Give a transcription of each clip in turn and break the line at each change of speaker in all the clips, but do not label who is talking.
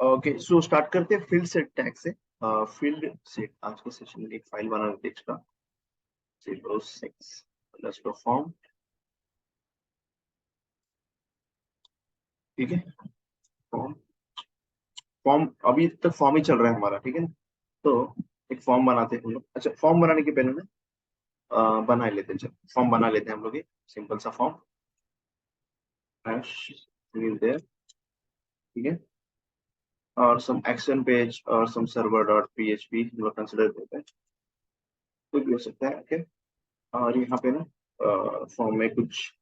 Okay, so start करते हैं field set tag से। फील्ड सेट आज के सेशन में एक फाइल बना लेते हैं एक्स्ट्रा। 06 plus form. ठीक है, फॉर्म। फॉर्म अभी तक फॉर्म ही चल रहा है हमारा, ठीक है ना। तो एक फॉर्म बनाते हैं हम लोग। अच्छा, फॉर्म बनाने के पहले ना बना ही लेते हैं। चलो फॉर्म बना लेते हैं हम लोग, एक सिंपल सा फॉर्म। देयर, ठीक है। और सम एक्शन पेज और सम सर्वर डॉट पीएचपी हम लोग कंसिडर करते हैं। कुछ भी हो सकता है, ओके। और यहाँ पे ना फॉर्म में कुछ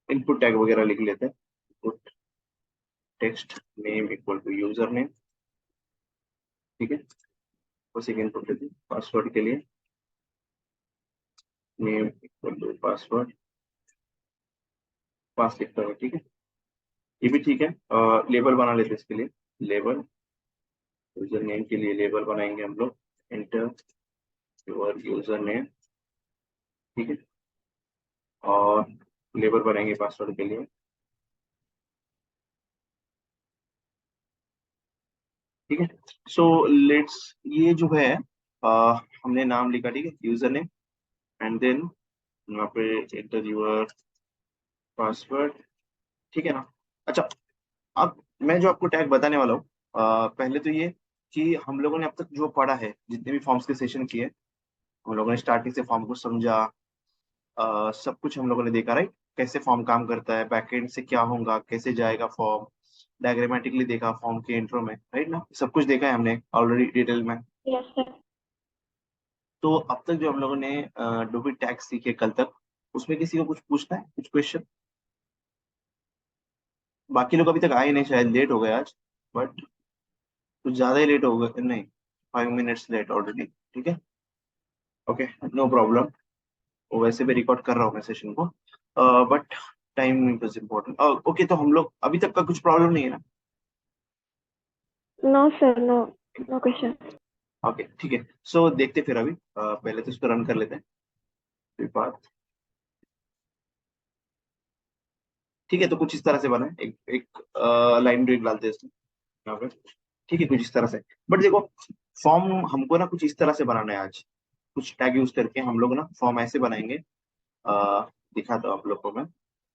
इनपुट टैग वगैरह लिख लेते हैं। Input text name equal to user name, ठीक है। उसी के इनपुट लेते हैं। पासवर्ड के लिए नेम इक्वल टू पासवर्ड, पास लिखता है, ठीक है। ये भी ठीक है। लेबल बना लेते हैं इसके लिए। लेबल, यूजर नेम के लिए लेबल बनाएंगे हम लोग। एंटर योर यूजर नेम, ठीक है। और लेबल बनाएंगे पासवर्ड के लिए, ठीक है। सो लेट्स, ये जो है हमने नाम लिखा, ठीक है, यूजर नेम। एंड देन यहाँ पे एंटर योर पासवर्ड, ठीक है ना। अच्छा, अब मैं जो आपको टैग बताने वाला हूँ, पहले तो ये कि हम लोगों ने अब तक जो पढ़ा है, जितने भी फॉर्म्स के सेशन किए, हम लोगों ने स्टार्टिंग से फॉर्म को समझा। सब कुछ हम लोगों ने देखा, राइट। कैसे फॉर्म काम करता है, बैकएंड से क्या होगा, कैसे जाएगा फॉर्म, डायग्रामेटिकली देखा फॉर्म के इंट्रो में, राइट ना। सब कुछ देखा है हमने ऑलरेडी डिटेल में।
Yes sir.
तो अब तक जो हम लोगों ने डोबी टैग सीखे कल तक, उसमें किसी को कुछ पूछना है, कुछ क्वेश्चन? बाकी लोग अभी तक आए नहीं, शायद लेट हो गए आज, बट कुछ ज्यादा ही लेट हो गए, नहीं, 5 मिनट्स लेट ऑलरेडी, ठीक है। Okay, no problem. वो वैसे भी रिकॉर्ड कर रहा हूँ मैं सेशन को, but time is important. Okay, तो हम लोग अभी तक का कुछ प्रॉब्लम नहीं है ना?
No sir, no. No question.
Okay, ठीक है। सो देखते फिर अभी पहले तो इसको रन कर लेते हैं फिर बात। ठीक है, तो कुछ इस तरह से बना है। एक एक लाइन ब्रेक डालते हैं इसमें यहाँ पे, ठीक है, कुछ इस तरह से। बट देखो, फॉर्म हमको ना कुछ इस तरह से बनाना है आज। कुछ टैग यूज करके हम लोग ना फॉर्म ऐसे बनाएंगे। दिखाता हूँ आप लोग को मैं।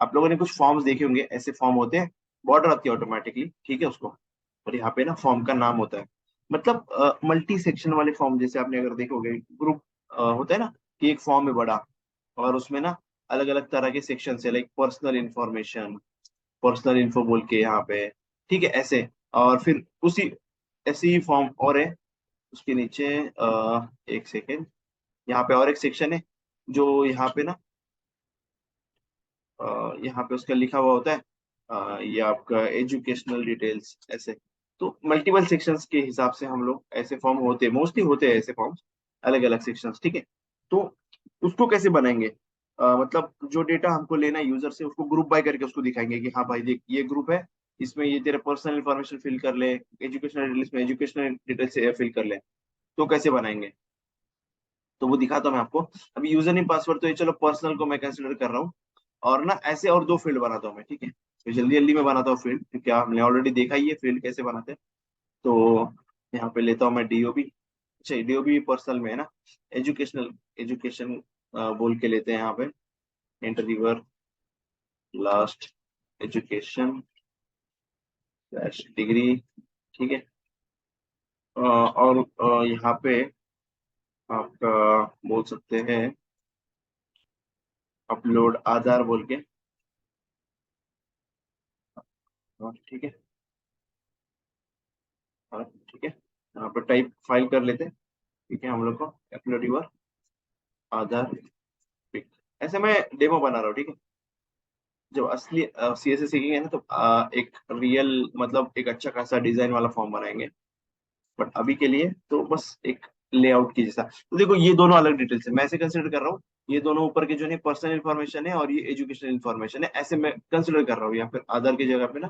आप लोगों ने कुछ फॉर्म्स देखे होंगे, ऐसे फॉर्म होते हैं, बॉर्डर आती है ऑटोमेटिकली, ठीक है उसको। और यहाँ पे ना फॉर्म का नाम होता है। मतलब मल्टी सेक्शन वाले फॉर्म, जैसे आपने अगर देखोगे ग्रुप होता है ना, कि एक फॉर्म है बड़ा, और उसमें ना अलग अलग तरह के सेक्शन है, like personal information, personal info बोल के यहाँ पे, ठीक है, ऐसे। और फिर उसी ऐसे ही फॉर्म और है उसके नीचे। एक सेकेंड, यहाँ पे और एक सेक्शन है जो यहाँ पे ना यहाँ पे उसका लिखा हुआ होता है। ये आपका एजुकेशनल डिटेल्स, ऐसे। तो मल्टीपल सेक्शंस के हिसाब से हम लोग ऐसे फॉर्म होते हैं, मोस्टली होते हैं ऐसे फॉर्म्स, अलग अलग सेक्शंस, ठीक है। तो उसको कैसे बनाएंगे? मतलब जो डेटा हमको लेना है यूजर से, उसको ग्रुप बाय करके उसको दिखाएंगे कि हाँ भाई देख, ये ग्रुप है, इसमें ये तेरे पर्सनल इंफॉर्मेशन फिल कर ले, एजुकेशनल डिटेल्स में एजुकेशनल डिटेल्स फिल कर ले। तो कैसे बनाएंगे, तो वो दिखाता हूँ मैं आपको। अभी यूजर नेम पासवर्ड तो ये चलो पर्सनल को मैं कंसिडर कर रहा हूँ। और ना ऐसे और दो फील्ड बनाता हूँ मैं, ठीक है। तो जल्दी जल्दी में बनाता हूँ फील्ड, क्योंकि हमने ऑलरेडी देखा ही है फील्ड कैसे बनाते हैं। तो यहाँ पे लेता हूँ मैं डीओबी। अच्छा, डीओबी पर्सनल में है ना। एजुकेशनल, एजुकेशन बोल के लेते हैं यहाँ पे। Enter your last education slash degree, ठीक है। और यहाँ पे आपका बोल सकते हैं अपलोड आधार बोल के, ठीक है। ठीक है, यहाँ पर टाइप फाइल कर लेते हैं, ठीक है, हम लोग को अपलोड यूर आधार पिक। ऐसे मैं डेमो बना रहा हूँ, ठीक है। जब असली सीएसएस सीखेंगे ना, तो एक रियल, मतलब एक अच्छा खासा डिजाइन वाला फॉर्म बनाएंगे। बट अभी के लिए तो बस एक लेआउट की जैसा। तो देखो, ये दोनों अलग डिटेल्स है, मैं ऐसे कंसिडर कर रहा हूँ। ये दोनों ऊपर के जो है पर्सनल इन्फॉर्मेशन है, और ये एजुकेशनल इन्फॉर्मेशन है, ऐसे मैं कंसिडर कर रहा हूँ। या फिर आधार की जगह पे ना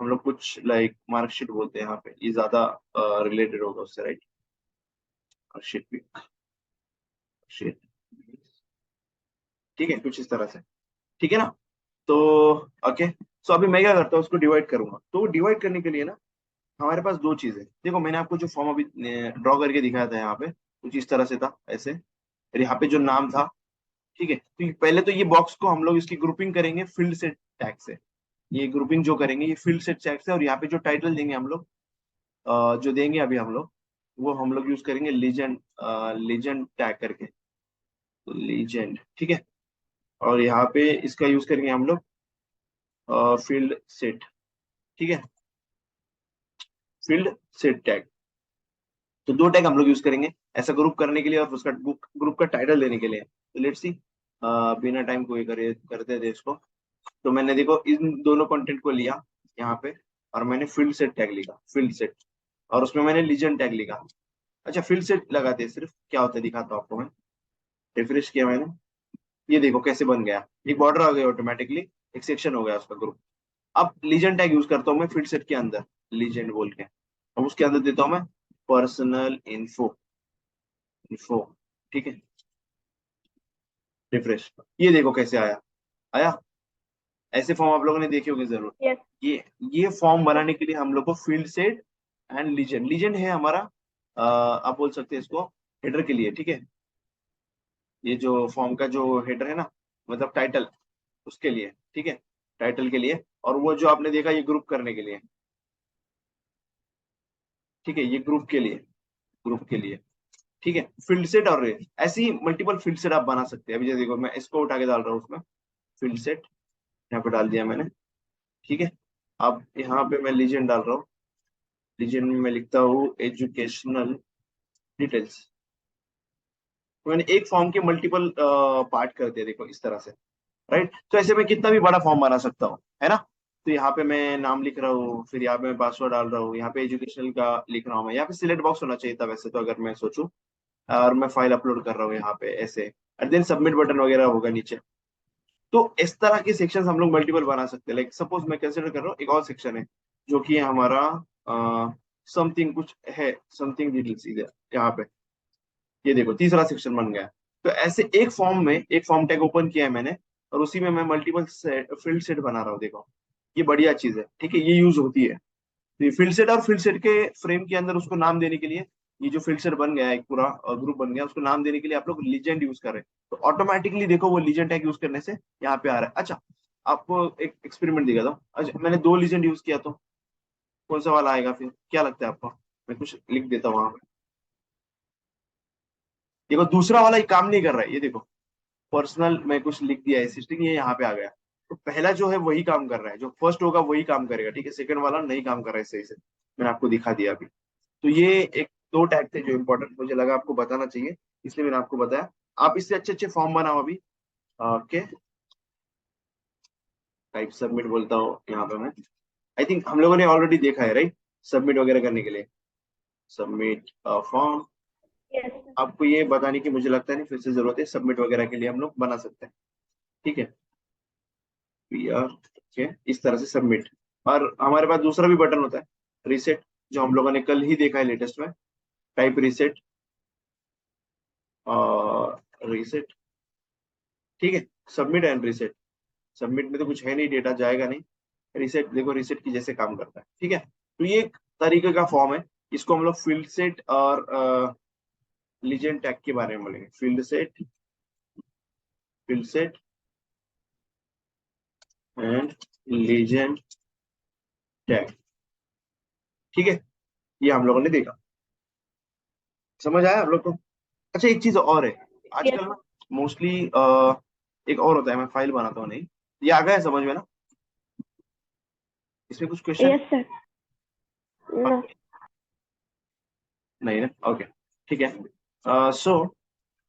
हम लोग कुछ लाइक मार्कशीट बोलते हैं यहाँ पे, ये ज्यादा रिलेटेड होगा उससे, राइट। मार्कशीट भी, शीट, ठीक है, कुछ इस तरह से, ठीक है ना। तो ओके, सो अभी मैं क्या करता हूँ, उसको डिवाइड करूंगा। तो डिवाइड करने के लिए ना हमारे पास दो चीजें, देखो मैंने आपको जो फॉर्म अभी ड्रॉ करके दिखाया था यहाँ पे, कुछ इस तरह से था ऐसे, और यहाँ पे जो नाम था, ठीक है। तो पहले तो ये बॉक्स को हम लोग इसकी ग्रुपिंग करेंगे फील्ड सेट टैग से। ये ग्रुपिंग जो करेंगे ये फील्ड सेट टैग से, और यहाँ पे जो टाइटल देंगे हम लोग, जो देंगे अभी हम लोग, वो हम लोग यूज करेंगे लीजेंड, लीजेंड टैग करके, लीजेंड, ठीक है। और यहाँ पे इसका यूज करेंगे हम लोग फील्ड सेट, ठीक है, फील्ड सेट टैग। तो दो टैग हम लोग यूज करेंगे ऐसा ग्रुप करने के लिए और उसका ग्रुप का टाइटल देने के लिए। तो लेट्स सी, बिना टाइम को ये करे करते थे इसको। तो मैंने देखो इन दोनों कंटेंट को लिया यहाँ पे, और मैंने फील्ड सेट टैग लिखा, फील्ड सेट, और उसमें मैंने लीजेंड टैग लिखा। अच्छा, फील्ड सेट लगाते हैं सिर्फ, क्या होता है दिखाता हूँ आपको मैं। रिफ्रेश किया मैंने, ये देखो कैसे बन गया, एक बॉर्डर आ गया ऑटोमेटिकली, एक सेक्शन हो गया उसका ग्रुप। अब लीजेंड टैग यूज करता हूँ मैं फील्ड सेट के अंदर, लीजेंड बोल के। अब उसके अंदर देता हूँ मैं पर्सनल इन्फो, इन्फो, ठीक है। रिफ्रेश, ये देखो कैसे आया, आया। ऐसे फॉर्म आप लोगों ने देखे होंगे जरूर।
Yes.
ये ये फॉर्म बनाने के लिए हम लोग को field set and legend, legend है हमारा, आप बोल सकते हैं इसको हेडर के लिए, ठीक है। ये जो फॉर्म का जो हेडर है ना, मतलब टाइटल, उसके लिए, ठीक है, टाइटल के लिए। और वो जो आपने देखा ये ग्रुप करने के लिए, ठीक है, ये ग्रुप के लिए, ग्रुप के लिए, ठीक है। फील्ड सेट और ऐसे ही मल्टीपल फील्ड सेट आप बना सकते हैं। अभी जैसे देखो मैं इसको उठा के डाल रहा हूँ उसमें, फील्ड सेट यहाँ पे डाल दिया मैंने, ठीक है। अब यहाँ पे मैं लीजेंड डाल रहा हूँ, लीजेंड में मैं लिखता हूँ एजुकेशनल डिटेल्स। तो मैंने एक फॉर्म के मल्टीपल पार्ट कर दिया, देखो इस तरह से, राइट। तो ऐसे में कितना भी बड़ा फॉर्म बना सकता हूँ, है ना। तो यहाँ पे मैं नाम लिख रहा हूँ, फिर यहाँ पे मैं पासवर्ड डाल रहा हूँ, यहाँ पे एजुकेशनल का लिख रहा हूँ मैं, यहाँ पे सिलेक्ट बॉक्स होना चाहिए था वैसे तो, अगर मैं सोचूं। और मैं फाइल अपलोड कर रहा हूँ यहाँ पे ऐसे, और देन सबमिट बटन वगैरह होगा नीचे। तो इस तरह के सेक्शन हम लोग मल्टीपल बना सकते हैं। लाइक सपोज मैं कंसिडर कर रहा हूँ एक और सेक्शन है जो कि है हमारा समथिंग कुछ है, समथिंग डिटेल्स इधर, यहाँ पे ये देखो तीसरा सेक्शन बन गया। तो ऐसे एक फॉर्म में एक फॉर्म टैग ओपन किया है मैंने, और उसी में मैं मल्टीपल सेट, फील्ड सेट बना रहा हूँ, देखो ये बढ़िया चीज है, ठीक है, ये यूज होती है। तो ये फील्ड सेट, और फील्ड सेट के फ्रेम के अंदर उसको नाम देने के लिए, ये जो फील्ड सेट बन गया है एक पूरा ग्रुप बन गया, उसको नाम देने के लिए आप लोग लीजेंड यूज कर रहे हैं। तो ऑटोमेटिकली देखो वो लीजेंड टैग यूज करने से यहाँ पे आ रहा है। अच्छा, आपको एक एक्सपेरिमेंट दिखा था। अच्छा, मैंने दो लीजेंड यूज किया, तो कौन सा वाला आएगा फिर, क्या लगता है आपको। मैं कुछ लिख देता हूँ वहां पे, देखो दूसरा वाला ये काम नहीं कर रहा है, ये देखो पर्सनल मैं कुछ लिख दिया असिस्टिंग, ये यहाँ पे आ गया। तो पहला जो है वही काम कर रहा है, जो फर्स्ट होगा वही काम करेगा, ठीक है। सेकंड वाला नहीं काम कर रहा है सही से, मैंने आपको दिखा दिया अभी। तो ये एक दो टैग थे जो इंपॉर्टेंट मुझे लगा आपको बताना चाहिए, इसलिए मैंने आपको बताया। आप इससे अच्छे अच्छे फॉर्म बनाओ अभी। ओके, टाइप सबमिट बोलता हूँ यहाँ पे मैं। आई थिंक हम लोगों ने ऑलरेडी देखा है, राइट, सबमिट वगैरह करने के लिए, सबमिट फॉर्म।
Yes.
आपको ये बताने की मुझे लगता नहीं फिर से जरूरत है, सबमिट वगैरह के लिए हम लोग बना सकते हैं, ठीक है। ओके, इस तरह से सबमिट। और हमारे पास दूसरा भी बटन होता है, रीसेट, जो हम लोगों ने कल ही देखा है लेटेस्ट में। टाइप रीसेट, और रीसेट, ठीक है, सबमिट एंड रीसेट। सबमिट में तो कुछ है नहीं, डेटा जाएगा नहीं। रीसेट देखो रीसेट की जैसे काम करता है, ठीक है। तो ये एक तरीके का फॉर्म है, इसको हम लोग फील्ड सेट और लीजेंड टैग के बारे में बोलेंगे। Field set, field set and legend tag, ठीक है। ये हम लोगों ने देखा, समझ आया आप लोग को। अच्छा, एक चीज और है,
Yes.
आजकल ना मोस्टली एक और होता है, मैं फाइल बनाता हूँ, नहीं ये आ गया है समझ में ना, इसमें कुछ क्वेश्चन
Yes, sir. No.
नहीं ना, ओके, ठीक है। सो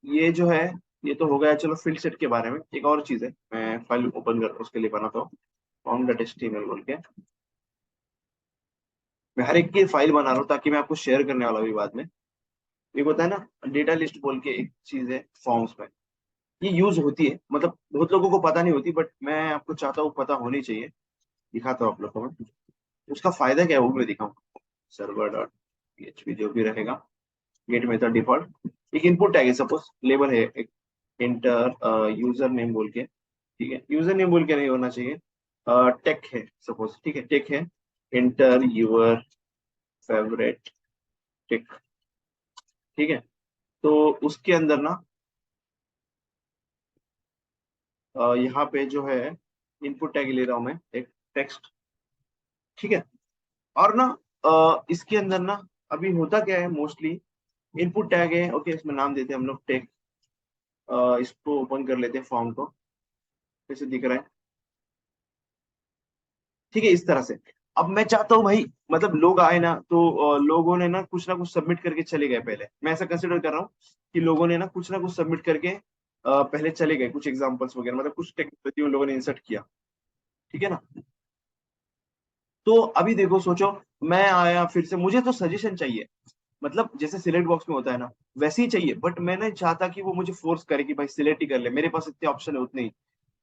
ये जो है, ये तो हो गया चलो फील्ड सेट के बारे में। एक और चीज है, मैं फाइल ओपन कर उसके लिए बनाता हूँ, फॉर्म डॉट एचटीएमएल बोल के। मैं हर एक की फाइल बना रहा हूँ ताकि मैं आपको शेयर करने वाला भी बाद में। एक होता है ना डेटा लिस्ट बोल के, एक चीज है फॉर्म्स में, ये यूज होती है, मतलब बहुत लोगों को पता नहीं होती, बट मैं आपको चाहता हूँ पता होनी चाहिए। दिखाता हूँ आप लोग को मैं उसका फायदा क्या है, वो मैं दिखाऊंगा। सर्वर डॉट पीएचपी जो भी रहेगा, गेट मेथड डिफॉल्ट, एक इनपुट टैग है, सपोज लेबल है एक, इंटर यूजर नेम बोल के, ठीक है। यूजर नेम बोल के नहीं होना चाहिए, टेक है सपोज, ठीक है, टेक है, एंटर यूर फेवरेट टेक, ठीक है। तो उसके अंदर ना यहाँ पे जो है इनपुट टैग ले रहा हूं मैं एक टेक्स्ट, ठीक है। और ना इसके अंदर ना अभी होता क्या है मोस्टली, इनपुट टैग है, ओके, इसमें नाम देते हैं हम लोग टेक। इसको ओपन कर लेते हैं फॉर्म को, कैसे दिख रहा है, ठीक है, इस तरह से। अब मैं चाहता हूँ भाई, मतलब लोग आए ना तो लोगों ने ना कुछ सबमिट करके चले गए पहले, मैं ऐसा कंसिडर कर रहा हूँ कि लोगों ने ना कुछ सबमिट करके पहले चले गए, कुछ एग्जांपल्स वगैरह, मतलब कुछ टेक्नोलॉजी उन लोगों ने इंसर्ट किया, ठीक है ना। तो अभी देखो सोचो, मैं आया फिर से, मुझे तो सजेशन चाहिए, मतलब जैसे सिलेक्ट बॉक्स में होता है ना वैसे ही चाहिए, बट मैं नहीं चाहता कि वो मुझे फोर्स करे कि भाई सिलेक्ट ही कर ले, मेरे पास इतने ऑप्शन है उतने ही।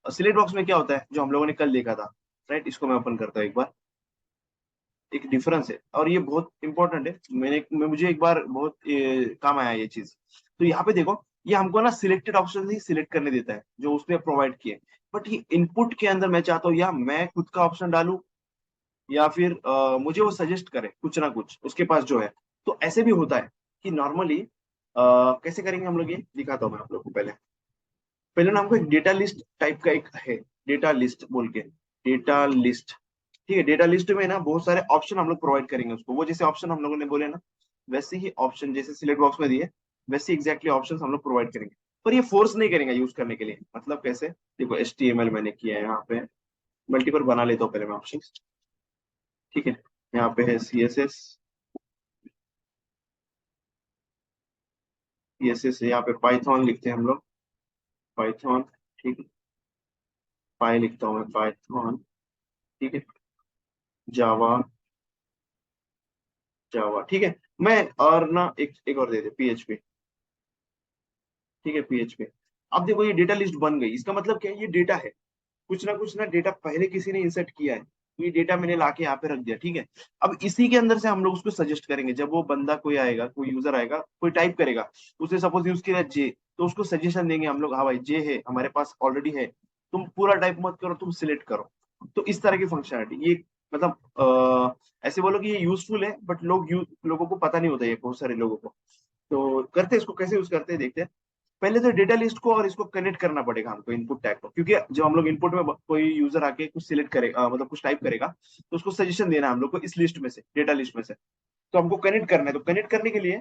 सिलेक्ट बॉक्स में क्या होता है जो हम लोगों ने कल देखा था, राइट, इसको मैं ओपन करता हूँ एक बार, एक डिफरेंस है और ये बहुत इंपॉर्टेंट है, मुझे एक बार बहुत काम आया ये चीज। तो यहाँ पे देखो, ये हमको ना सिलेक्टेड ऑप्शन ही सिलेक्ट करने देता है जो उसने प्रोवाइड किए, बट ये इनपुट के अंदर मैं चाहता हूँ या मैं खुद का ऑप्शन डालूं या फिर मुझे वो सजेस्ट करे कुछ ना कुछ उसके पास जो है। तो ऐसे भी होता है कि नॉर्मली कैसे करेंगे हम लोग, ये दिखाता हूँ मैं आप लोग को। पहले पहले ना हमको एक डेटा लिस्ट टाइप का एक है, डेटा लिस्ट बोल के, डेटा लिस्ट, ठीक है। डेटा लिस्ट में ना बहुत सारे ऑप्शन हम लोग प्रोवाइड करेंगे उसको, वो जैसे ऑप्शन हम लोगों ने बोले ना वैसे ही ऑप्शन जैसे सिलेक्ट बॉक्स में दिए वैसे एग्जैक्टली ऑप्शन हम लोग प्रोवाइड करेंगे। पर ये फोर्स नहीं करेंगे यूज करने के लिए, मतलब कैसे, देखो HTML मैंने किया है यहाँ पे, मल्टीपल बना लेता हूँ पहले मैं ऑप्शन, ठीक है। यहाँ पे है CSS, CSS यहाँ पे पाइथन लिखते हैं हम लोग, पाइथन, ठीक है, पाई लिखता हूँ मैं, पाइथन, ठीक है, जावा, जावा, ठीक है। मैं और ना एक और दे दे, PHP, ठीक है, PHP। अब देखो ये डेटा लिस्ट बन गई, इसका मतलब क्या है, ये डेटा है, कुछ ना डेटा पहले किसी ने इंसर्ट किया है, तो ये डेटा मैंने लाके यहाँ पे रख दिया, ठीक है। अब इसी के अंदर से हम लोग उसको सजेस्ट करेंगे, जब वो बंदा कोई आएगा, कोई यूजर आएगा, कोई टाइप करेगा, उसने सपोज यूज किया जे, तो उसको सजेशन देंगे हम लोग, हाँ भाई जे है हमारे पास ऑलरेडी है, तुम पूरा टाइप मत करो, तुम सिलेक्ट करो। तो इस तरह की फंक्शनलिटी ये, मतलब ऐसे बोलो कि ये यूजफुल है, बट लोगों को पता नहीं होता है, बहुत सारे लोगों को। तो करते हैं इसको, कैसे यूज करते हैं देखते हैं। पहले तो डेटा लिस्ट को और इसको कनेक्ट करना पड़ेगा हमको इनपुट टैग को, क्योंकि जब हम लोग इनपुट में कोई यूजर आके कुछ सिलेक्ट करेगा, मतलब कुछ टाइप करेगा, तो उसको सजेशन देना है हम लोग को इस लिस्ट में से, डेटा लिस्ट में से। तो हमको कनेक्ट करना है, तो कनेक्ट करने के लिए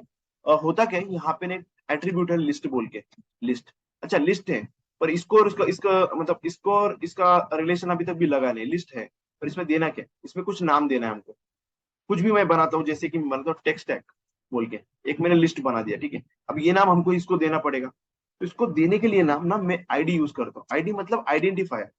होता क्या है, यहाँ पे ने एट्रीब्यूट है लिस्ट बोल के, लिस्ट, अच्छा लिस्ट है, पर इसको और इसका इसका मतलब इसको और इसका रिलेशन अभी तक भी लगा नहीं, लिस्ट है, पर इसमें देना क्या है? इसमें कुछ नाम देना है हमको, कुछ भी मैं बनाता हूँ, जैसे कि बनाता हूँ टेक्स्ट टैग बोल के, एक मैंने लिस्ट बना दिया, ठीक है। अब ये नाम हमको इसको देना पड़ेगा, तो इसको देने के लिए नाम ना मैं आईडी यूज करता हूँ, आईडी मतलब आइडेंटिफायर।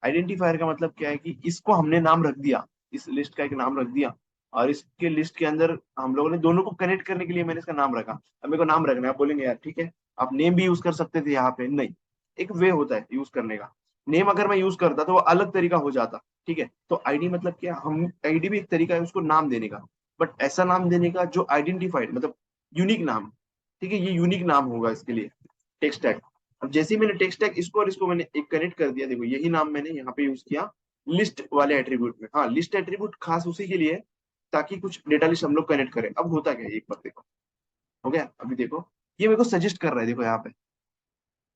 आइडेंटिफायर का मतलब क्या है कि इसको हमने नाम रख दिया, इस लिस्ट का एक नाम रख दिया, और इसके लिस्ट के अंदर हम लोगों ने दोनों को कनेक्ट करने के लिए मैंने इसका नाम रखा। अब मेरे को नाम रखना है, आप बोलेंगे यार ठीक है, आप नेम भी यूज कर सकते थे यहाँ पे, नहीं, एक वे होता है यूज करने का। नेम अगर मैं यूज करता तो वो अलग तरीका हो जाता, ठीक है। तो आईडी मतलब क्या, हम आईडी भी एक तरीका है उसको नाम देने का, बट ऐसा नाम देने का जो आइडेंटिफाइड, मतलब यूनिक नाम, ठीक है, ये यूनिक नाम होगा इसके लिए, टेक्स्ट टैग। अब जैसे ही मैंने टेक्स्ट टैग इसको और इसको मैंने एक कनेक्ट कर दिया, देखो यही नाम मैंने यहाँ पे यूज किया लिस्ट वाले एट्रीब्यूट में। हाँ, लिस्ट एट्रीब्यूट खास उसी के लिए है ताकि कुछ डेटा लिस्ट हम लोग कनेक्ट करें। अब होता क्या है एक बार देखो, हो गया, अभी देखो ये मेरे को सजेस्ट कर रहा है, देखो यहाँ पे,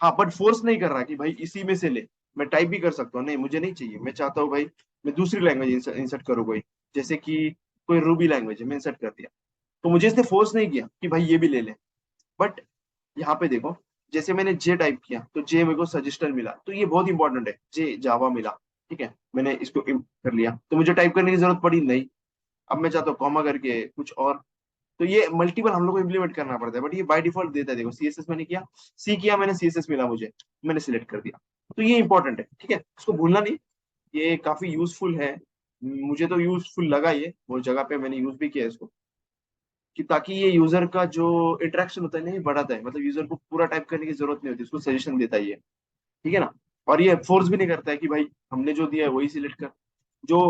हाँ, बट फोर्स नहीं कर रहा कि भाई इसी में से ले, मैं टाइप भी कर सकता हूँ, नहीं मुझे नहीं चाहिए, मैं चाहता हूँ भाई मैं दूसरी लैंग्वेज इंसर्ट करूँ कोई, जैसे कि कोई रूबी लैंग्वेज है, मैं इंसर्ट कर दिया, तो मुझे इसने फोर्स नहीं किया कि भाई ये भी ले ले। बट यहाँ पे देखो, जैसे मैंने जे टाइप किया तो जे मेरे को सजेस्टर मिला, तो ये बहुत इंपॉर्टेंट है, जे जावा मिला, ठीक है, मैंने इसको कर लिया तो मुझे टाइप करने की जरूरत पड़ी नहीं। अब मैं चाहता हूँ कॉमा करके कुछ और, तो ये मल्टीपल हम लोग को इम्प्लीमेंट करना पड़ता है, बट ये बाय डिफॉल्ट देता है, देखो CSS मैंने किया, सी किया मैंने, CSS मिला मुझे, मैंने सिलेक्ट कर दिया। तो ये इंपॉर्टेंट है, ठीक है, इसको भूलना नहीं, ये काफी यूजफुल है, मुझे तो यूजफुल लगा ये, बहुत जगह पे मैंने यूज भी किया इसको, कि ताकि ये यूजर का जो इंटरेक्शन होता है ना ये बढ़ाता है, मतलब यूजर को पूरा टाइप करने की जरूरत नहीं होती, उसको सजेशन देता है ये, ठीक है ना। और ये फोर्स भी नहीं करता है कि भाई हमने जो दिया है वही सिलेक्ट कर, जो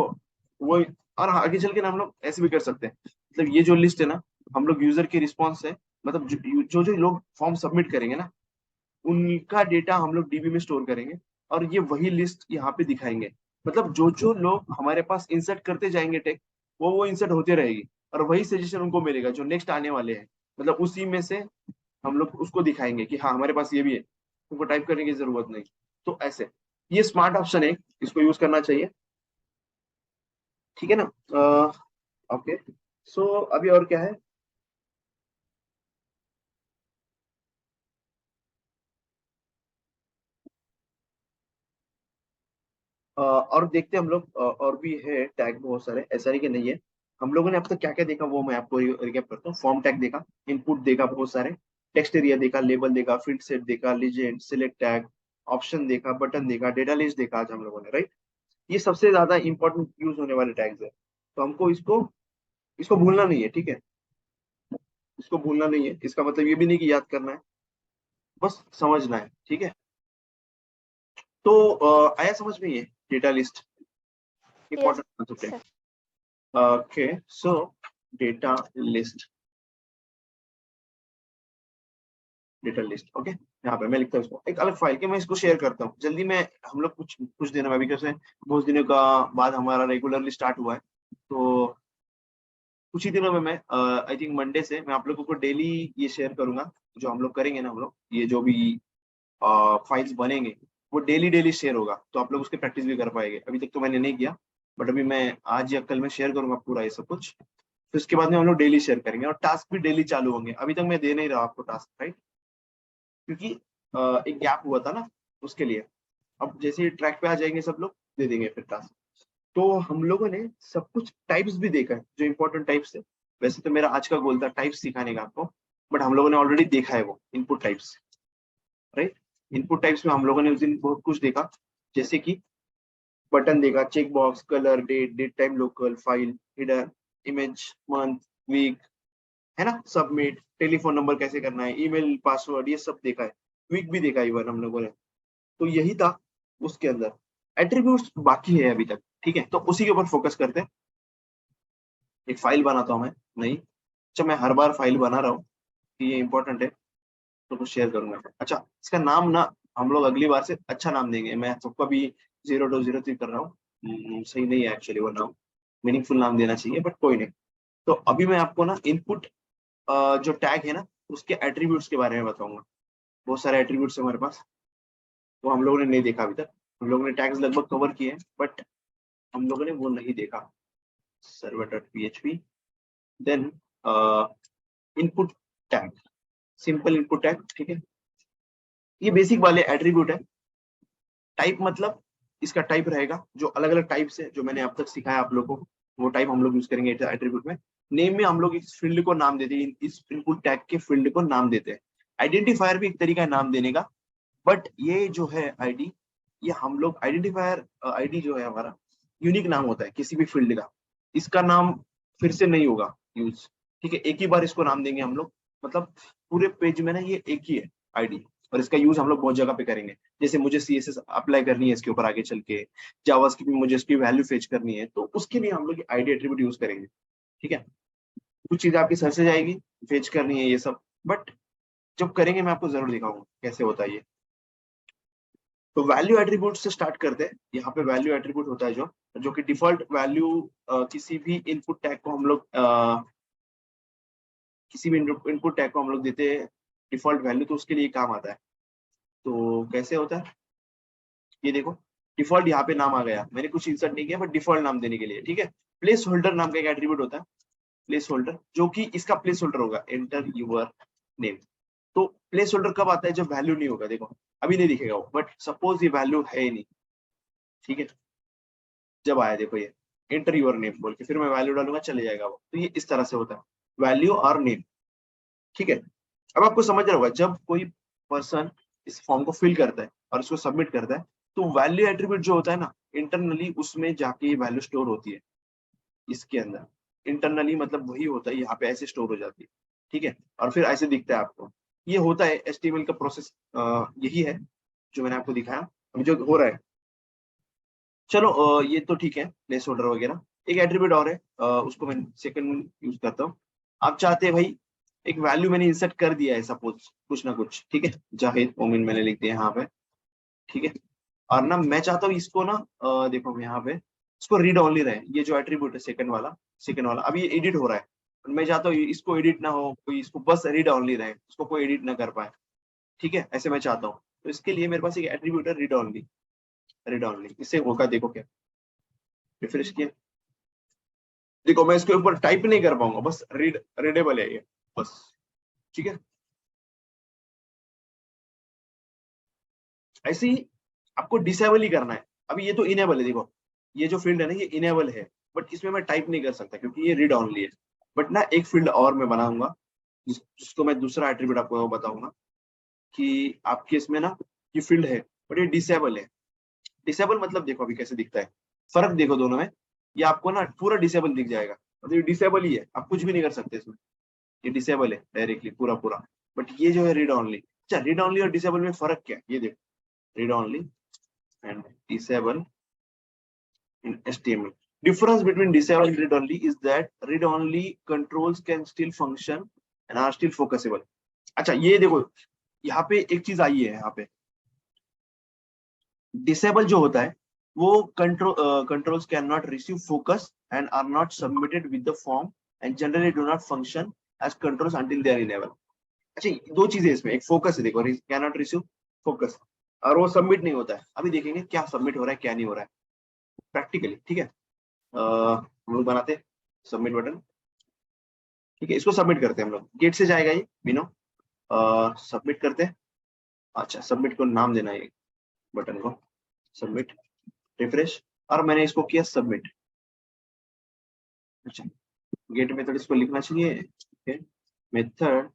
वो। और आगे चल के ना हम लोग ऐसे भी कर सकते हैं, मतलब ये जो लिस्ट है ना, हम लोग यूजर के रिस्पॉन्स है, मतलब जो लोग फॉर्म सबमिट करेंगे ना उनका डेटा हम लोग DB में स्टोर करेंगे, और ये वही लिस्ट यहाँ पे दिखाएंगे, मतलब जो जो लोग हमारे पास इंसर्ट करते जाएंगे टेक, वो इंसर्ट होते रहेगी, और वही सजेशन उनको मिलेगा जो नेक्स्ट आने वाले हैं। मतलब उसी में से हम लोग उसको दिखाएंगे कि हाँ हमारे पास ये भी है, उनको टाइप करने की जरूरत नहीं। तो ऐसे ये स्मार्ट ऑप्शन है, इसको यूज करना चाहिए, ठीक है ना। ओके, सो अभी और क्या है। और देखते हैं हम लोग, और भी है टैग बहुत सारे, ऐसा नहीं कि नहीं है। हम लोगों ने अब तक क्या क्या देखा वो मैं आपको रिकैप करता हूँ। फॉर्म टैग देखा, इनपुट देखा बहुत सारे, टेक्स्ट एरिया देखा, लेबल देखा, फील्ड सेट देखा, लीजेंड, सिलेक्ट टैग, ऑप्शन देखा, बटन देखा, डेटा लिस्ट देखा आज हम लोगों ने, राइट। ये सबसे ज्यादा इंपॉर्टेंट यूज होने वाले टैग्स है, तो हमको इसको इसको भूलना नहीं है, ठीक है। इसको भूलना नहीं है, इसका मतलब ये भी नहीं कि याद करना है, बस समझना है, ठीक है। तो आया समझ में ये data list
yes
important concept है।
Sir.
Okay, so data list, data list, okay. यहाँ पे मैं लिखता हूँ इसको एक अलग फाइल के, मैं इसको शेयर करता हूँ जल्दी में। हम लोग कुछ कुछ दिनों में, अभी कैसे बहुत दिनों का बाद हमारा रेगुलरली स्टार्ट हुआ है, तो कुछ ही दिनों में मैं आई थिंक मंडे से मैं आप लोगों को डेली ये शेयर करूंगा। जो हम लोग करेंगे ना, हम लोग ये जो भी फाइल्स बनेंगे वो डेली डेली शेयर होगा, तो आप लोग उसकी प्रैक्टिस भी कर पाएंगे। अभी तक तो मैंने नहीं किया, बट अभी मैं आज या कल में शेयर करूंगा पूरा ये सब कुछ। फिर उसके बाद में हम लोग डेली शेयर करेंगे, और टास्क भी डेली चालू होंगे। अभी तक मैं दे नहीं रहा आपको टास्क, राइट, क्योंकि एक गैप हुआ था ना उसके लिए। अब जैसे ट्रैक पे आ जाएंगे सब लोग, दे देंगे फिर टास्क। तो हम लोगों ने सब कुछ टाइप्स भी देखा है, जो इंपॉर्टेंट टाइप्स है। वैसे तो मेरा आज का गोल था टाइप्स सिखाने का आपको, बट हम लोगों ने ऑलरेडी देखा है वो input types, right. Input types में हम लोगों ने उस दिन बहुत कुछ देखा, जैसे कि बटन देखा, check box, colour, date, date time, local, file, hidden, image, month, week, है ना, सबमिट, टेलीफोन नंबर कैसे करना है, ईमेल पासवर्ड, ये सब देखा है। वीक भी देखा इवन हम लोगों ने। तो यही था उसके अंदर। एट्रीब्यूट्स बाकी है अभी तक, ठीक है, तो उसी के ऊपर फोकस करते हैं। एक फाइल बनाता हूँ मैं, नहीं, अच्छा मैं हर बार फाइल बना रहा हूँ कि ये इंपॉर्टेंट है, तो कुछ शेयर करूंगा। अच्छा, इसका नाम ना हम लोग अगली बार से अच्छा नाम देंगे। मैं सबको भी 0203 कर रहा हूँ, सही नहीं है एक्चुअली वो नाम, मीनिंगफुल नाम देना चाहिए, बट कोई नहीं। तो अभी मैं आपको ना इनपुट जो टैग है ना उसके एट्रीब्यूट्स के बारे में बताऊंगा। बहुत सारे एट्रीब्यूट्स है हमारे पास, वो हम लोगों ने नहीं देखा अभी तक। हम लोगों ने टैग्स लगभग कवर किए हैं, बट हम लोगों ने वो नहीं देखा। Server dot PHP, then input tag, simple input tag, ठीक है। ये बेसिक वाले एट्रीब्यूट है। टाइप मतलब इसका टाइप रहेगा, जो अलग अलग टाइप्स है जो मैंने अब तक सिखाया आप लोगों को, वो टाइप हम लोग यूज करेंगे एट्रीब्यूट में। नेम में हम लोग इस फील्ड को नाम देते हैं, इस इनपुट टैग के फील्ड को नाम देते हैं। आइडेंटिफायर भी एक तरीका है नाम देने का, बट ये जो है आईडी, ये हम लोग आइडेंटिफायर आईडी जो है हमारा यूनिक नाम होता है किसी भी फील्ड का। इसका नाम फिर से नहीं होगा यूज, ठीक है। एक ही बार इसको नाम देंगे हम लोग, मतलब पूरे पेज में ना ये एक ही है आईडी, और इसका यूज हम लोग बहुत जगह पे करेंगे। जैसे मुझे CSS अप्लाई करनी है इसके ऊपर आगे चल के, जावास्क्रिप्ट में मुझे इसकी वैल्यू फेच करनी है, तो उसके लिए हम लोग आईडी एट्रीब्यूट यूज करेंगे, ठीक है। कुछ चीजें आपकी सर से जाएगी, फेच करनी है ये सब, बट जब करेंगे मैं आपको जरूर दिखाऊंगा कैसे होता है ये। तो वैल्यू एट्रीब्यूट से स्टार्ट करते हैं। यहाँ पे वैल्यू एट्रीब्यूट होता है जो जो कि डिफॉल्ट वैल्यू, किसी भी इनपुट टैग को हम लोग किसी भी इनपुट टैग को हम लोग देते हैं डिफॉल्ट वैल्यू, तो उसके लिए काम आता है। तो कैसे होता है ये देखो, डिफॉल्ट यहाँ पे नाम आ गया, मैंने कुछ इंसर्ट नहीं किया, बट डिफॉल्ट नाम देने के लिए, ठीक है। प्लेस होल्डर नाम का एक एट्रीब्यूट होता है, प्लेस होल्डर, जो कि इसका प्लेस होल्डर होगा, एंटर यूर नेम। तो प्लेस होल्डर कब आता है, जब वैल्यू नहीं होगा, देखो अभी नहीं दिखेगा वो, बट सपोज ये वैल्यू है ही नहीं, ठीक है। जब आया देखो ये एंटर यूर नेम बोल के, फिर मैं वैल्यू डालूंगा, चले जाएगा वो। तो ये इस तरह से होता है, वैल्यू और नेम, ठीक है। अब आपको समझ रहा होगा, जब कोई पर्सन इस फॉर्म को फिल करता है और उसको सबमिट करता है, तो वैल्यू एट्रीब्यूट जो होता है ना, इंटरनली उसमें जाके ये वैल्यू स्टोर होती है इसके अंदर। इंटरनली मतलब वही होता है, यहाँ पे ऐसे स्टोर हो जाती है, ठीक है। और फिर ऐसे दिखता है आपको। ये होता है HTML का प्रोसेस, यही है जो मैंने आपको दिखाया अभी जो हो रहा है। चलो ये तो ठीक है, प्लेस होल्डर वगैरह। एक एट्रीब्यूट और है, उसको मैं सेकंड यूज करता हूँ। आप चाहते हैं भाई, एक वैल्यू मैंने इंसर्ट कर दिया है सपोज, कुछ ना कुछ, ठीक है, जाहिद मोमिन मैंने लिख दिया यहाँ पे, ठीक है। और ना मैं चाहता हूँ इसको ना देखो यहाँ पे इसको रीड ऑनली रहे, ये जो एट्रीब्यूट है सेकंड वाला अभी ये एडिट हो रहा है, मैं चाहता हूँ इसको एडिट ना हो, कोई इसको बस रीड ऑनली रहे, इसको कोई एडिट ना कर पाए, ठीक है, ऐसे मैं चाहता हूँ। तो इसके लिए मेरे पास एक एट्रीब्यूट है रीड ऑनली, इससे होगा देखो क्या, रिफ्रेश किया, देखो मैं इसके ऊपर टाइप नहीं कर पाऊंगा, बस रीडेबल है ये, बस, ठीक है। ऐसे ही आपको डिसेबल ही करना है, अभी ये तो इनेबल है, देखो ये जो फील्ड है ना ये इनेबल है, बट इसमें मैं टाइप नहीं कर सकता क्योंकि ये रीड ऑनली है। बट ना एक फील्ड और मैं बनाऊंगा जिसको मैं दूसरा एट्रीब्यूट आपको बताऊंगा कि आपके इसमें ना ये फील्ड है बट ये डिसेबल है। डिसेबल मतलब देखो अभी कैसे दिखता है, फर्क देखो दोनों में, ये आपको ना पूरा डिसेबल दिख जाएगा, मतलब ये डिसेबल ही है, आप कुछ भी नहीं कर सकते इसमें, ये डिसेबल है डायरेक्टली पूरा पूरा। बट ये जो है रीड ऑनली, अच्छा रीड ऑनली और डिसेबल में फर्क क्या है ये देखो, read only and disable in HTML. Difference between disable and read only is that read only controls can still function and are still focusable. अच्छा ये देखो यहाँ पे एक चीज आई है, यहाँ पे डिसेबल जो होता है वो controls cannot receive focus and are not submitted with the form and generally do not function as controls until they are enabled. अच्छा दो चीजें इसमें, एक फोकस है देखो, cannot receive focus, और वो सबमिट नहीं होता है, अभी देखेंगे क्या सबमिट हो रहा है क्या नहीं हो रहा है प्रैक्टिकली, ठीक है। हम लोग बनाते सबमिट बटन, ठीक है, इसको सबमिट करते हैं हम लोग, गेट से जाएगा ये बिनो, सबमिट करते हैं। अच्छा सबमिट को नाम देना है बटन को, सबमिट, रिफ्रेश, और मैंने इसको किया सबमिट। अच्छा गेट मेथड इसको लिखना चाहिए, method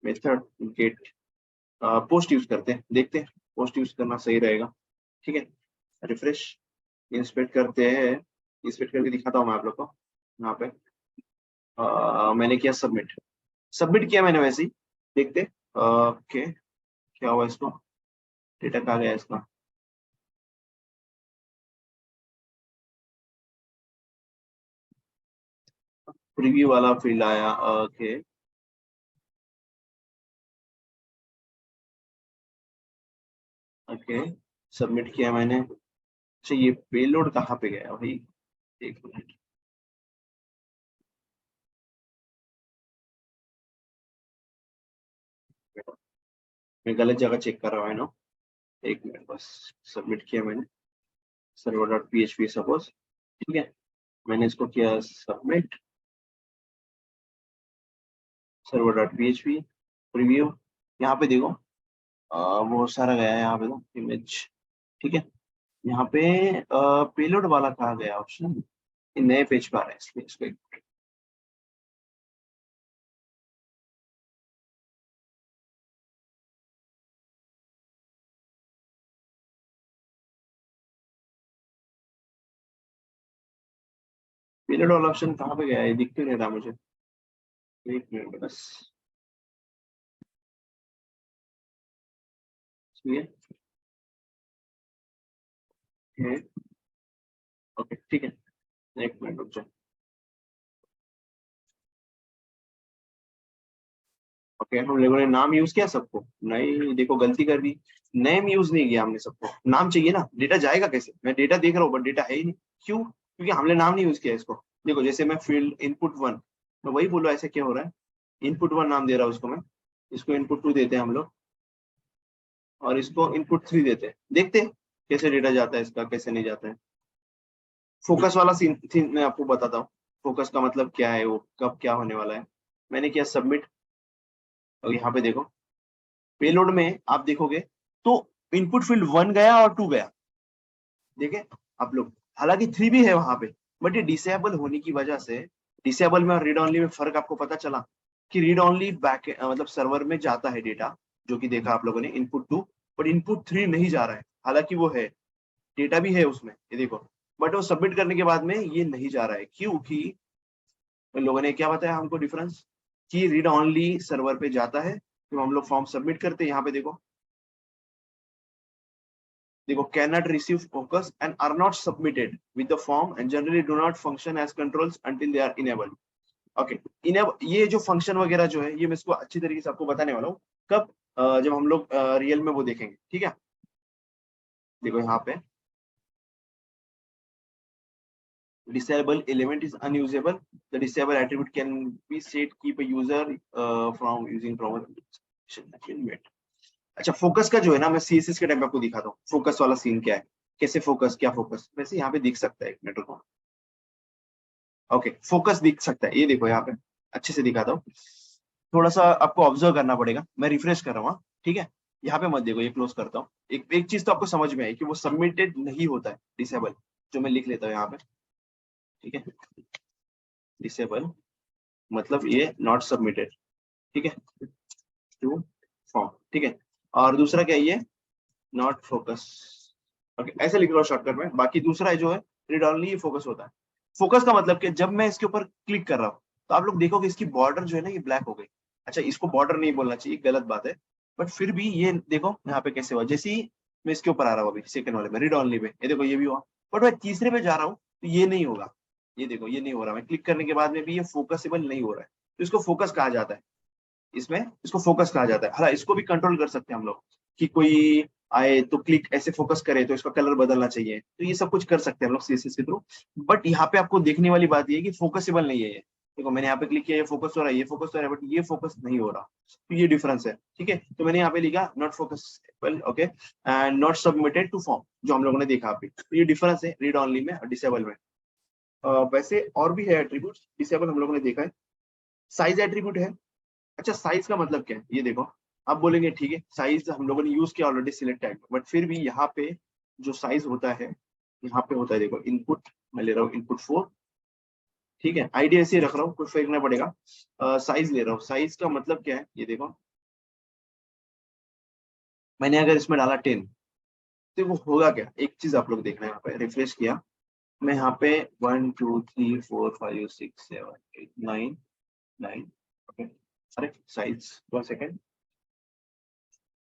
method gate, post use करते हैं, देखते हैं पोस्ट यूज करना सही रहेगा, ठीक है। रिफ्रेश, इंस्पेक्ट करते हैं, इंस्पेक्ट करके दिखाता हूँ मैं आप लोग को यहाँ पे। मैंने किया सबमिट, सबमिट किया मैंने वैसे ही, देखते ओके क्या हुआ इसको, डेटा कहाँ गया इसका, प्रीव्यू वाला फील्ड आया, ओके ओके सबमिट किया मैंने। अच्छा ये पेलोड कहाँ पे गया भाई, एक मिनट, मैं गलत जगह चेक कर रहा हूँ ना, एक मिनट बस, सबमिट किया मैंने सर्वर डॉट PHP सपोज, ठीक है, मैंने इसको किया submit server dot PHP preview, यहाँ पे देखो बहुत सारा गया है यहाँ पे, तो इमेज, ठीक है, यहाँ पे पेलोड वाला कहाँ गया ऑप्शन, नए पेज पर आ रहा है इसलिए इसको पेलोड वाला ऑप्शन कहाँ पे गया है, दिख क्यों नहीं रहा मुझे, एक मिनट बस, ये ओके ठीक है, एक मिनट रुक जाओ, ओके हम लोगों ने नाम यूज किया सबको, नहीं देखो गलती कर दी, नेम यूज नहीं किया हमने, सबको नाम चाहिए ना, डेटा जाएगा कैसे, मैं डेटा देख रहा हूँ बट डेटा है ही नहीं, क्यों, क्योंकि हमने नाम नहीं यूज किया इसको। देखो जैसे मैं फील्ड इनपुट 1, मैं वही बोलो ऐसे क्या हो रहा है, इनपुट 1 नाम दे रहा हूँ उसको मैं, इसको इनपुट 2 देते हैं हम लोग, और इसको इनपुट 3 देते हैं, देखते हैं कैसे डेटा जाता है इसका कैसे नहीं जाता है। फोकस वाला सीन मैं आपको बताता हूँ, फोकस का मतलब क्या है, वो कब क्या होने वाला है। मैंने किया सबमिट, और यहाँ पे देखो पेलोड में आप देखोगे तो इनपुट फील्ड 1 गया और 2 गया, देखे आप लोग, हालांकि 3 भी है वहां पे, बट ये डिसेबल होने की वजह से, डिसेबल में और रीड ऑनली में फर्क आपको पता चला कि रीड ऑनली बैक मतलब सर्वर में जाता है डेटा, जो कि देखा आप लोगों ने इनपुट 2, बट इनपुट 3 नहीं जा रहा है, हालांकि वो है डेटा भी है उसमें ये देखो, बट वो सबमिट करने के बाद में ये नहीं जा रहा है, क्योंकि उन लोगों ने क्या बताया हमको डिफरेंस, कि रीड ऑनली सर्वर पे जाता है, तो हम लोग फॉर्म सबमिट करते हैं, यहाँ पे देखो देखो cannot receive focus and are not submitted with the form and generally do not function as controls until they are enabled. Okay ये जो फंक्शन वगैरह जो है ये मैं इसको अच्छी तरीके से आपको बताने वाला हूँ, कब जब हम लोग रियल में वो देखेंगे, ठीक है। देखो यहाँ पे disable element is unusable. The disable attribute can be set keep a user from using proper element. अच्छा, फोकस का जो है ना, मैं सीएसएस के टाइम पे आपको दिखाता हूँ फोकस वाला सीन क्या है, कैसे फोकस, क्या फोकस, वैसे यहाँ पे दिख सकता है, एक मिनट को। ओके, फोकस दिख सकता है, ये देखो यहाँ पे अच्छे से दिखाता हूँ। थोड़ा सा आपको ऑब्जर्व करना पड़ेगा, मैं रिफ्रेश कर रहा हूँ, ठीक है। यहाँ पे मत देखो, ये क्लोज करता हूँ। एक चीज तो आपको समझ में आई कि वो सबमिटेड नहीं होता है डिसेबल, जो मैं लिख लेता हूँ यहाँ पे, ठीक है। डिसेबल मतलब ये नॉट सबमिटेड, ठीक है, टू फॉर्म, ठीक है। और दूसरा क्या है, ये नॉट फोकस। ओके, ऐसे लिख लो शॉर्टकट में। बाकी दूसरा है जो है रीड ओनली, ये फोकस होता है। फोकस का मतलब कि जब मैं इसके ऊपर क्लिक कर रहा हूँ तो आप लोग देखोगे इसकी बॉर्डर जो है ना, ये ब्लैक हो गई। अच्छा, इसको बॉर्डर नहीं बोलना चाहिए, गलत बात है, बट फिर भी ये देखो यहाँ पे कैसे हुआ। जैसे ही मैं इसके ऊपर आ रहा हूँ अभी सेकंड वाले में, रीड ओनली पे, ये देखो ये भी हुआ। बट मैं तीसरे पे जा रहा हूँ तो ये नहीं होगा। ये देखो ये नहीं हो रहा, मैं क्लिक करने के बाद में भी ये फोकसेबल नहीं हो रहा है, तो इसको फोकस कहा जाता है। इसमें इसको फोकस कहा जाता है। हाँ, इसको भी कंट्रोल कर सकते हैं हम लोग कि कोई आए तो क्लिक ऐसे फोकस करे तो इसका कलर बदलना चाहिए, तो ये सब कुछ कर सकते हैं हम लोग सीएसएस के थ्रू। बट यहाँ पे आपको देखने वाली बात ये है कि फोकसेबल नहीं है ये। देखो मैंने यहाँ पे क्लिक किया, ये फोकस हो रहा है, ये फोकस हो रहा है, बट ये फोकस नहीं हो रहा, तो ये डिफरेंस है, ठीक है। तो मैंने यहाँ पे लिखा not focusable, okay, and not submitted to form, जो हम लोगों ने देखा अभी, तो ये डिफरेंस है रीड ऑनली में और डिसेबल में। वैसे और भी है एट्रीब्यूट, डिसेबल हम लोगों ने देखा है। साइज एट्रीब्यूट है। अच्छा, साइज का मतलब क्या है, ये देखो। आप बोलेंगे ठीक है, साइज हम लोगों ने यूज किया ऑलरेडी सिलेक्ट टैग, बट फिर भी यहाँ पे जो साइज होता है, यहाँ पे होता है, देखो इनपुट, मैं ले रहा हूँ इनपुट 4, ठीक है। आईडी ऐसे ही रख रहा हूँ, कुछ फर्क नहीं पड़ेगा। साइज ले रहा हूँ, साइज का मतलब क्या है, ये देखो। मैंने अगर इसमें डाला 10, तो वो होगा क्या, एक चीज आप लोग देखना है। यहाँ पे रिफ्रेश किया मैं, यहाँ पे 1 2 3 4 5 6 7 8 9 9, ओके। अरे साइज, 1 सेकेंड।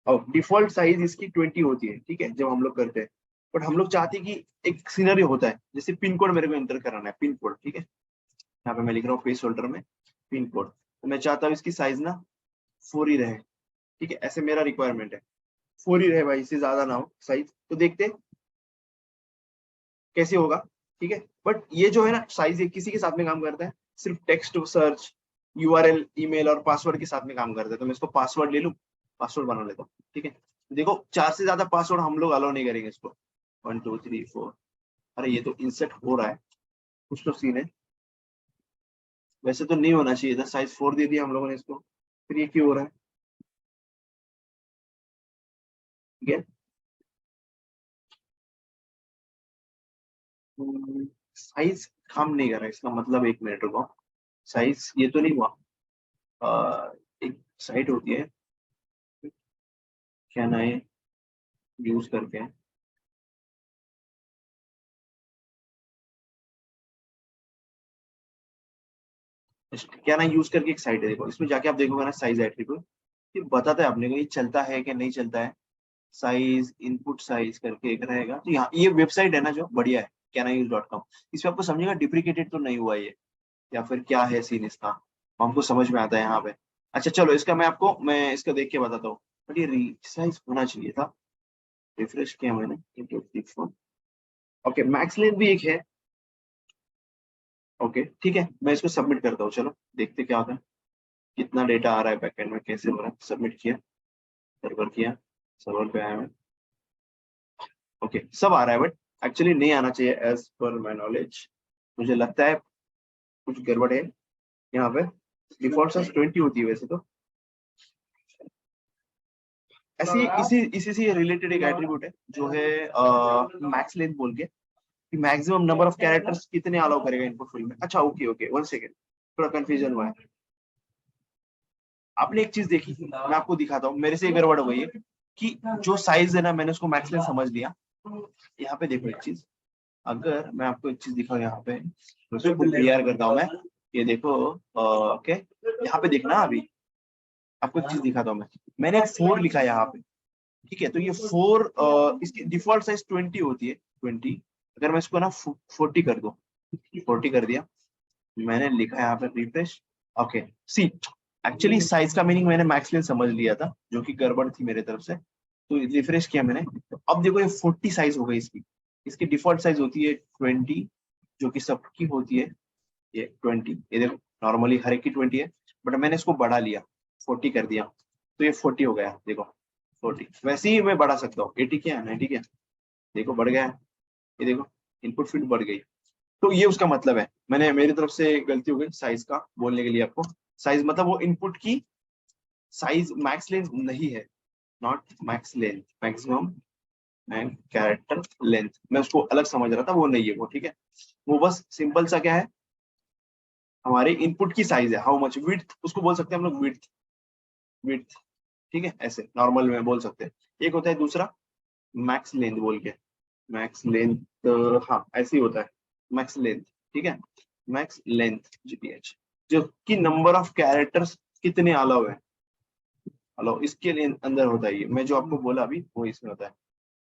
और डिफॉल्ट साइज इसकी 20 होती है, ठीक है, जब हम लोग करते हैं। बट हम लोग चाहते हैं कि एक सीनरी होता है, जैसे पिन कोड मेरे को एंटर कराना है, पिन कोड, ठीक है। यहाँ पे मैं लिख रहा हूँ प्लेस होल्डर में पिन कोड, तो मैं चाहता हूँ इसकी साइज ना 4 ही रहे, ठीक है, ऐसे मेरा रिक्वायरमेंट है। 4 ही रहे भाई, इससे ज्यादा ना हो साइज, तो देखते हैं कैसे होगा, ठीक है। बट ये जो है ना साइज, ये किसी के साथ में काम करता है, सिर्फ टेक्स्ट सर्च, यूआरएल, ईमेल और पासवर्ड के साथ में काम करता है। तो मैं इसको पासवर्ड ले लूँ, पासवर्ड बना लेता हूँ, ठीक है। देखो 4 से ज्यादा पासवर्ड हम लोग अलाउ नहीं करेंगे इसको। 1 2 3 4, अरे ये तो इंसर्ट हो रहा है, कुछ तो सीन है। वैसे तो नहीं होना चाहिए था, साइज 4 दे दिया हम लोगों ने इसको, फिर ये क्यों हो रहा है, ठीक है। साइज काम नहीं कर रहा है, इसका मतलब, एक मिनट रुको, साइज ये तो नहीं हुआ। एक साइट होती है, क्या ना है, यूज करके, क्या ना यूज करके एक साइट है, देखो इसमें जाके आप देखोगे ना साइज एट्रीब्यूट, ये बताता है अपने को ये चलता है कि नहीं चलता है। साइज, इनपुट साइज करके एक रहेगा, तो यहाँ ये वेबसाइट है ना जो बढ़िया है, canause.com, इसमें आपको समझेगा डिप्रिकेटेड तो नहीं हुआ ये, या फिर क्या है सीन इसका, हमको समझ में आता है यहाँ पे। अच्छा चलो, इसका मैं इसका देख के बताता हूँ, बट ये रीसाइज होना चाहिए था। रिफ्रेश किया मैंने, ओके, मैक्स लेंथ भी एक है, ओके ठीक है। मैं इसको सबमिट करता हूँ, चलो देखते क्या होता है, कितना डेटा आ रहा है बैकएंड में, कैसे हो रहा है। सबमिट किया, सर्वर किया, सर्वर पे आया मैं, ओके सब आ रहा है, बट एक्चुअली नहीं आना चाहिए एज पर माई नॉलेज। मुझे लगता है कुछ गड़बड़ है यहाँ पे। डिफॉल्ट साइज 20 होती है वैसे तो। ऐसी इसी से रिलेटेड एक एट्रीब्यूट है जो है मैक्स लेंथ बोल के, कि मैक्सिमम नंबर ऑफ कैरेक्टर्स कितने अलाउ करेगा इनपुट फील्ड में। अच्छा ओके ओके, 1 सेकेंड, थोड़ा कंफ्यूजन हुआ है। आपने एक चीज देखी, मैं आपको दिखाता हूँ, मेरे से एक गड़बड़ हो गई है कि जो साइज है ना, मैंने उसको मैक्स लेंथ समझ लिया। यहाँ पे देखो एक चीज, अगर मैं आपको एक चीज दिखाऊं यहाँ पे, तो उसको क्लियर करता हूँ मैं। ये देखो, ओके, यहाँ पे देखना अभी, आपको एक चीज दिखाता हूँ मैं। मैंने 4 लिखा है यहाँ पे, ठीक है, तो ये 4 इसकी डिफॉल्ट साइज 20 होती है, 20। अगर मैं इसको ना 40 कर दूं, 40 कर दिया, मैंने लिखा है यहाँ पे रिफ्रेश, ओके। सी, एक्चुअली साइज का मीनिंग मैंने मैक्स लेंथ समझ लिया था, जो कि गड़बड़ थी मेरे तरफ से। तो रिफ्रेश किया मैंने, तो अब देखो ये 40 साइज हो गई इसकी। इसकी डिफॉल्ट साइज होती है 20, जो कि सबकी होती है ये 20। ये देखो नॉर्मली हर एक की 20 है, बट मैंने इसको बढ़ा लिया, 40 कर दिया, तो ये 40 हो गया। देखो 40, वैसे ही मैं बढ़ा सकता हूँ। 80 क्या है, 90 क्या, देखो बढ़ गया है। ये देखो इनपुट फील्ड बढ़ गई। तो ये उसका मतलब है। मैंने मेरी तरफ से गलती हो गई साइज का बोलने के लिए आपको। साइज मतलब वो इनपुट की साइज मैक्स लेंथ नहीं है, not max length, maximum and character length, मैं उसको अलग समझ रहा था, वो नहीं है वो, ठीक है। वो बस सिंपल सा क्या है, हमारे इनपुट की साइज है, हाउ मच विड्थ, उसको बोल सकते हैं हम लोग विड्थ, विड्थ, ठीक है, ऐसे नॉर्मल में बोल सकते हैं। एक होता है दूसरा मैक्स लेंथ बोल के, मैक्स लेंथ, हाँ ऐसे ही होता है मैक्स लेंथ, ठीक है। मैक्स लेंथ जीपीएच, जो कि नंबर ऑफ कैरेक्टर्स कितने अलाउ है, अलाउ इसके लिए अंदर होता है। ये मैं जो आपको बोला अभी वो इसमें होता है।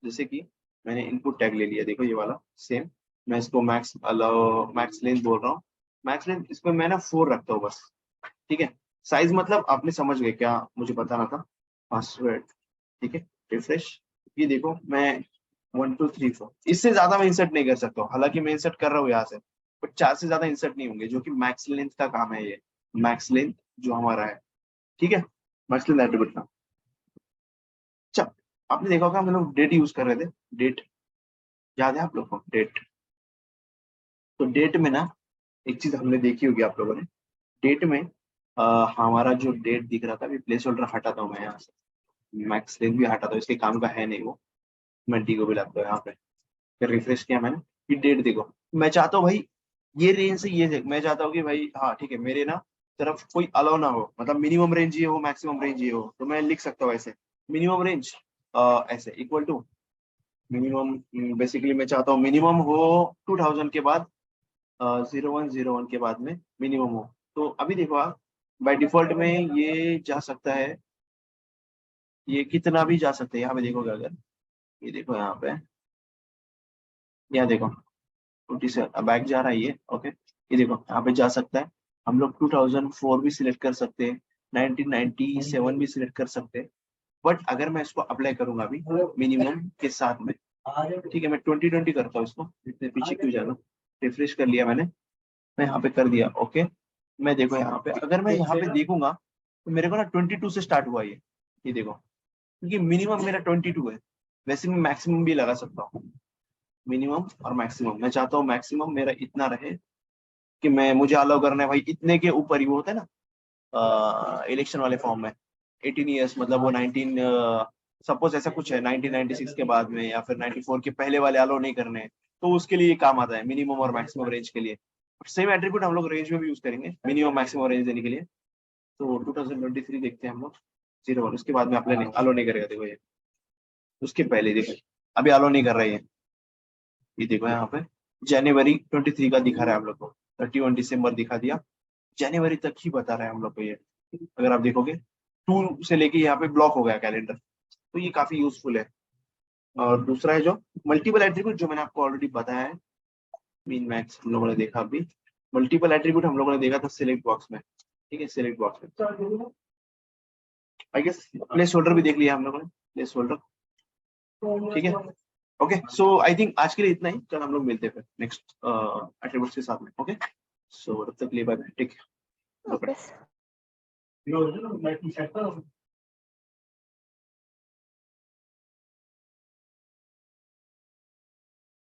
जैसे कि मैंने इनपुट टैग ले लिया, देखो ये वाला सेम, मैं इसको मैक्स अलाउ मैक्स लेंथ बोल रहा हूँ। मैक्स लेंथ इसमें मैं ना 4 रखता हूँ बस, ठीक है। साइज मतलब आपने समझ गए क्या मुझे बताना था, पासवर्ड, ठीक है। रिफ्रेश, ये देखो मैं 1 2 3 4, इससे ज्यादा मैं इंसर्ट नहीं कर सकता हूँ, हालांकि मैं इंसर्ट कर रहा हूँ यहाँ से, बट 4 से ज्यादा इंसर्ट नहीं होंगे, जो कि मैक्स लेंथ का काम है ये, मैक्स लेंथ जो हमारा है, ठीक है, मैक्स लेंथ एट्रीब्यूट का। अच्छा, आपने देखा होगा हम लोग डेट यूज कर रहे थे, डेट याद है आप लोग को, डेट। तो डेट में ना एक चीज हमने देखी होगी आप लोगों ने, डेट में हमारा जो डेट दिख रहा था, अभी प्लेस होल्डर हटाता हूँ मैं यहाँ से, मैक्स लेंथ भी हटाता हूँ, इसके काम का है नहीं वो, मैं डी को भी लाता हूँ यहाँ पे। फिर रिफ्रेश किया मैंने, फिर डेट देखो, मैं चाहता हूँ भाई ये रेंज से ये देख, मैं चाहता हूँ कि भाई हाँ ठीक है, मेरे ना तरफ कोई अलाउ ना हो, मतलब मिनिमम रेंज ये हो, मैक्सिमम रेंज ये हो, तो मैं लिख सकता हूँ ऐसे, मिनिमम रेंज ऐसे इक्वल टू मिनिमम, बेसिकली मैं चाहता हूँ मिनिमम हो 2000 के बाद, 0101 के बाद में मिनिमम हो। तो अभी देखो आप, बाय डिफॉल्ट में ये जा सकता है, ये कितना भी जा सकता है, यहाँ पे देखोगे अगर, ये देखो यहाँ पे, यहाँ देखो 20 से बैक जा रहा है ये, ओके, ये देखो यहाँ पे जा सकता है। हम लोग 2004 भी सिलेक्ट कर सकते हैं, 1997 भी सिलेक्ट कर सकते हैं, बट अगर मैं इसको अप्लाई करूंगा अभी मिनिमम के साथ में, ठीक है, मैं 2020 करता हूँ इसको, इतने पीछे क्यों जाना। रिफ्रेश कर लिया मैंने, मैं यहाँ पे कर दिया ओके। मैं देखो यहाँ पे, अगर मैं यहाँ पे देखूंगा तो मेरे को ना 22 से स्टार्ट हुआ ये देखो, क्योंकि मिनिमम मेरा 22 है। वैसे मैं मैक्सिमम भी लगा सकता हूँ, मिनिमम और मैक्सिमम, मैं चाहता हूँ मैक्सिमम मेरा इतना रहे कि मैं, मुझे अलाउ करना है भाई इतने के ऊपर ही, वो होता है ना इलेक्शन वाले फॉर्म में 18 ईयर्स, मतलब वो 19, सपोज ऐसा कुछ है 1996 के बाद में या फिर 94 के पहले वाले अलाउ नहीं करने हैं, तो उसके लिए ये काम आता है मिनिमम और मैक्सिमम रेंज के लिए। सेम एट्रीब्यूट हम लोग रेंज में भी यूज करेंगे, मिनिमम मैक्सिमम रेंज देने के लिए। तो 2023 देखते हैं हम लोग, 01, उसके बाद में अप्लाई नहीं, अलाउ नहीं करेगा, देखो ये उसके पहले देखो, अभी अलाउ नहीं कर रही है। ये देखो यहाँ पे जनवरी 23 का दिखा रहा है हम लोग को, 31 दिसंबर दिखा दिया, जनवरी तक ही बता रहा है हम लोग को ये। अगर आप देखोगे 2 से लेके यहाँ पे ब्लॉक हो गया कैलेंडर, तो ये काफी यूजफुल है। और दूसरा है जो मल्टीपल एट्रीब्यूट, जो मैंने आपको ऑलरेडी बताया है, मीन मैक्स हम लोगों ने देखा अभी। मल्टीपल एट्रीब्यूट हम लोगों ने देखा था सिलेक्ट बॉक्स में, ठीक है, सिलेक्ट बॉक्स में आई गेस प्लेस होल्डर भी देख लिया हम लोगों ने, प्लेस होल्डर, ठीक है। ओके, सो आई थिंक आज के लिए इतना ही, कल हम लोग मिलते हैं फिर नेक्स्ट एट्रीब्यूट्स के साथ में, ओके। सो तब तक के लिए बाय, टेक
ओके।
केयर।